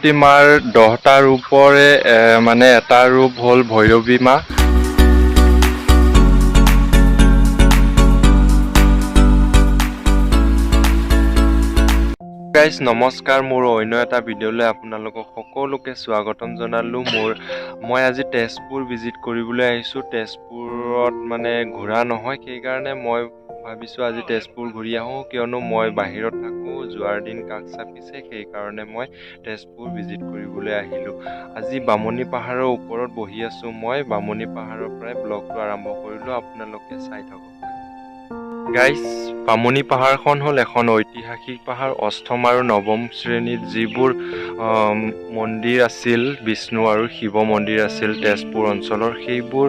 পাৰ্বতী মাৰ 10টা ৰূপৰে মানে এটা ৰূপ হ'ল ভৈৰৱী মা। গাইজ নমস্কাৰ, মোৰ অন্য এটা ভিডিঅ'লৈ আপোনালোকক সকলোকে স্বাগতম জনালোঁ। মই আজি তেজপুৰ ভিজিট কৰিবলৈ আহিছোঁ। তেজপুৰত মানে ঘূৰা নহয়, সেইকাৰণে মই ভাবিছোঁ আজি তেজপুৰ ঘূৰি আহোঁ, কিয়নো মই বাহিৰত থাকোঁ, যোৱাৰ দিন কাষ চাপিছে, সেইকাৰণে মই তেজপুৰ ভিজিট কৰিবলৈ আহিলোঁ। আজি বামুণী পাহাৰৰ ওপৰত বহি আছোঁ। মই বামুণী পাহাৰৰ পৰাই ব্লগটো আৰম্ভ কৰিলোঁ, আপোনালোকে চাই থাকক। গাইজ, বামুণী পাহাৰখন হ'ল এখন ঐতিহাসিক পাহাৰ। অষ্টম আৰু নৱম শ্ৰেণীত যিবোৰ মন্দিৰ আছিল, বিষ্ণু আৰু শিৱ মন্দিৰ আছিল তেজপুৰ অঞ্চলৰ, সেইবোৰ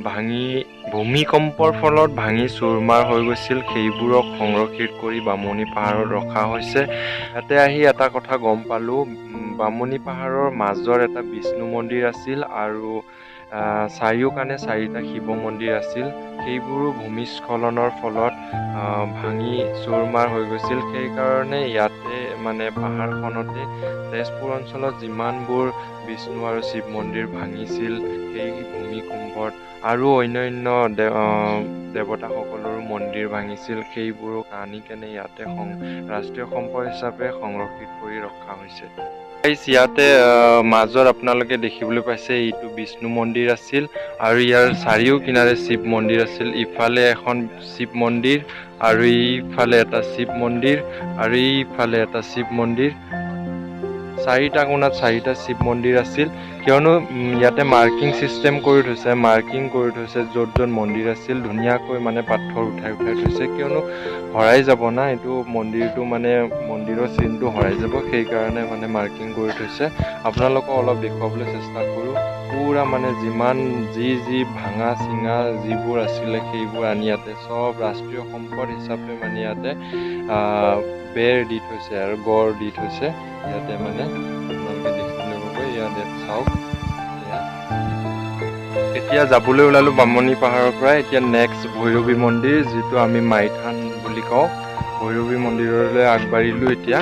ভাঙি ভূমিকম্পৰ ফলত ভাঙি চুৰমাৰ হৈ গৈছিল। সেইবোৰক সংৰক্ষিত কৰি বামুণী পাহাৰত ৰখা হৈছে। ইয়াতে আহি এটা কথা গম পালোঁ, বামুণী পাহাৰৰ মাজৰ এটা বিষ্ণু মন্দিৰ আছিল আৰু চাৰিওকাণে 4টা শিৱ মন্দিৰ আছিল। সেইবোৰো ভূমিস্খলনৰ ফলত ভাঙি চুৰমাৰ হৈ গৈছিল। সেইকাৰণে ইয়াতে মানে পাহাৰখনতে তেজপুৰ অঞ্চলত যিমানবোৰ বিষ্ণু আৰু শিৱ মন্দিৰ ভাঙিছিল সেই ভূমিকম্পত, আৰু অন্যান্য দেৱতাসকলৰো মন্দিৰ ভাঙিছিল, সেইবোৰক আনি কেনে ইয়াতে ৰাষ্ট্ৰীয় সম্পদ হিচাপে সংৰক্ষিত কৰি ৰখা হৈছে। ইয়াতে মাজত আপোনালোকে দেখিবলৈ পাইছে, এইটো বিষ্ণু মন্দিৰ আছিল আৰু ইয়াৰ চাৰিও কিনাৰে শিৱ মন্দিৰ আছিল। ইফালে এখন শিৱ মন্দিৰ আৰু এইফালে এটা শিৱ মন্দিৰ আৰু এইফালে এটা শিৱ মন্দিৰ। 4টা কোণাত 4টা শিৱ মন্দিৰ আছিল, কিয়নো ইয়াতে মাৰ্কিং চিষ্টেম কৰি থৈছে, য'ত য'ত মন্দিৰ আছিল ধুনীয়াকৈ মানে পাথৰ উঠাই থৈছে, কিয়নো হৰাই যাব না, এইটো মন্দিৰটো মানে মন্দিৰৰ চিনটো হৰাই যাব, সেইকাৰণে মানে মাৰ্কিং কৰি থৈছে। আপোনালোকক অলপ দেখুৱাবলৈ চেষ্টা কৰোঁ। পুৰা মানে যিমান যি ভাঙা চিঙা যিবোৰ আছিলে সেইবোৰ আনি ইয়াতে চব ৰাষ্ট্ৰীয় সম্পদ হিচাপে মানে ইয়াতে বেৰ দি থৈছে আৰু গড় দি থৈছে। ইয়াতে মানে আপোনালোকে দেখিবলৈ পাব, ইয়াতে চাওক। এতিয়া যাবলৈ ওলালোঁ বামুণী পাহাৰৰ পৰা। এতিয়া নেক্সট ভৈৰৱী মন্দিৰ, যিটো আমি মাইথান বুলি কওঁ, ভৈৰৱী মন্দিৰলৈ আগবাঢ়িলোঁ এতিয়া।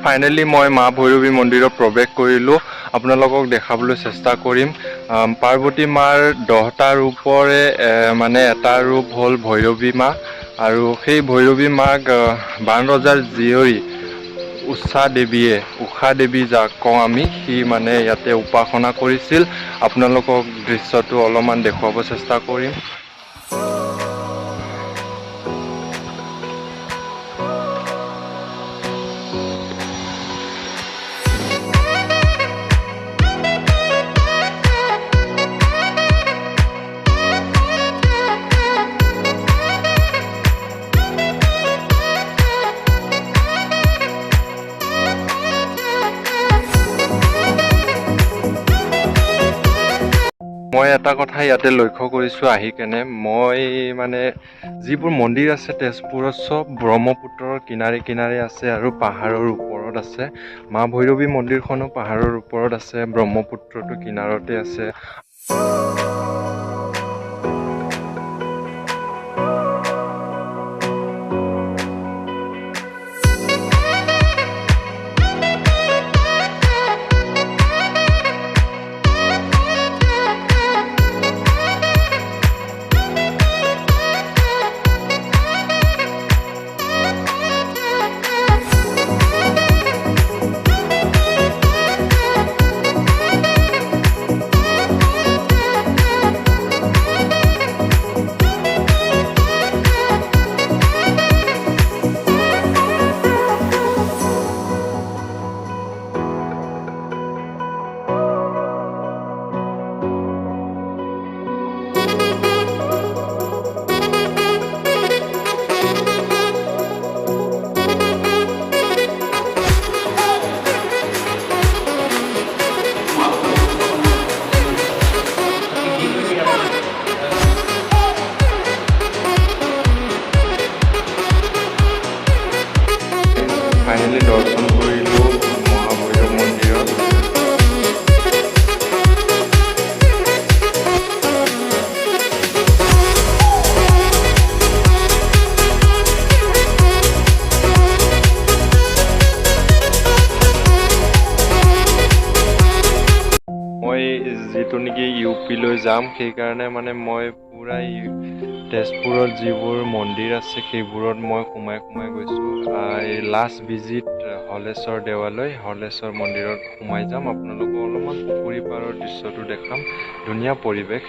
ফাইনেলি মই মা ভৈৰৱী মন্দিৰত প্ৰৱেশ কৰিলোঁ। আপোনালোকক দেখাবলৈ চেষ্টা কৰিম। পাৰ্বতী মাৰ 10টা ৰূপৰে মানে এটা ৰূপ হ'ল ভৈৰৱী মা, আৰু সেই ভৈৰৱী মাক বান ৰজাৰ জীয়ৰী ঊষা দেৱী যাক কওঁ আমি, সি মানে ইয়াতে উপাসনা কৰিছিল। আপোনালোকক দৃশ্যটো অলপমান দেখুৱাব চেষ্টা কৰিম। মই এটা কথা ইয়াতে লক্ষ্য কৰিছোঁ আহি কেনে, মই মানে যিবোৰ মন্দিৰ আছে তেজপুৰত চব ব্ৰহ্মপুত্ৰৰ কিনাৰে কিনাৰে আছে আৰু পাহাৰৰ ওপৰত আছে। মা ভৈৰৱী মন্দিৰখনো পাহাৰৰ ওপৰত আছে, ব্ৰহ্মপুত্ৰটো কিনাৰতে আছে। যিটো নেকি UP লৈ যাম, সেইকাৰণে মানে মই পুৰা তেজপুৰত যিবোৰ মন্দিৰ আছে সেইবোৰত মই সোমাই গৈছোঁ। এই লাষ্ট ভিজিট হলেশ্বৰ দেৱালয়, হলেশ্বৰ মন্দিৰত সোমাই যাম। আপোনালোকক অলপমান পুখুৰী পাৰৰ দৃশ্যটো দেখাম, ধুনীয়া পৰিৱেশ।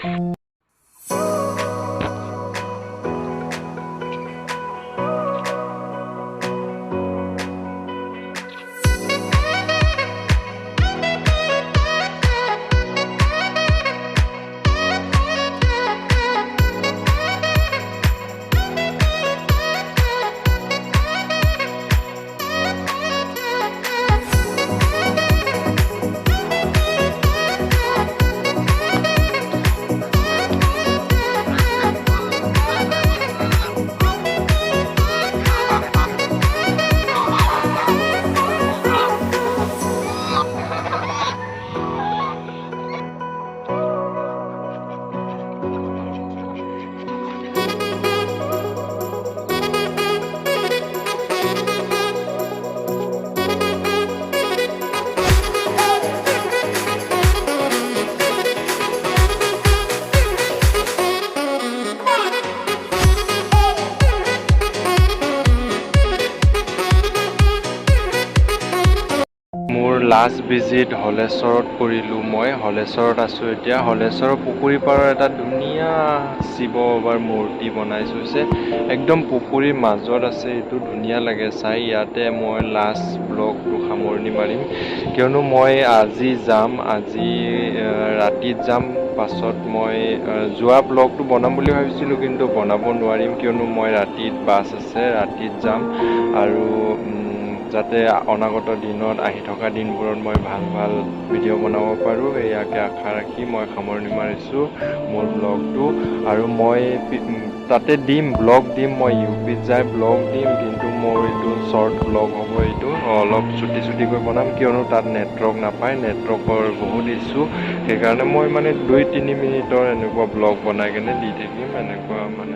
মোৰ লাষ্ট ভিজিট হলেশ্বৰত কৰিলোঁ। মই হলেশ্বৰত আছোঁ এতিয়া। হলেশ্বৰৰ পুখুৰী পাৰৰ এটা ধুনীয়া শিৱ বাবাৰ মূৰ্তি বনাই থৈছে, একদম পুখুৰীৰ মাজত আছে। এইটো ধুনীয়া লাগে চাই। ইয়াতে মই লাষ্ট ব্লগটো সামৰণি মাৰিম, কিয়নো মই আজি যাম, আজি ৰাতিত যাম। পাছত মই যোৱা ব্লগটো বনাম বুলি ভাবিছিলোঁ, কিন্তু বনাব নোৱাৰিম, কিয়নো মই ৰাতিত বাছ আছে, ৰাতিত যাম। আৰু যাতে অনাগত দিনত আহি থকা দিনবোৰত মই ভাল ভিডিঅ' বনাব পাৰোঁ, এয়াকে আশা ৰাখি মই সামৰণি মাৰিছোঁ মোৰ ব্লগটো। আৰু মই তাতে ব্লগ দিম, মই UPত যাই ব্লগ দিম, কিন্তু মোৰ এইটো শ্বৰ্ট ব্লগ হ'ব। এইটো অলপ চুটিকৈ বনাম, কিয়নো তাত নেটৱৰ্ক নাপায়, নেটৱৰ্কৰ বহুত ইছ্যু। সেইকাৰণে মই মানে 2-3 মিনিটৰ এনেকুৱা ব্লগ বনাই কেনে দি থাকিম, এনেকুৱা মানে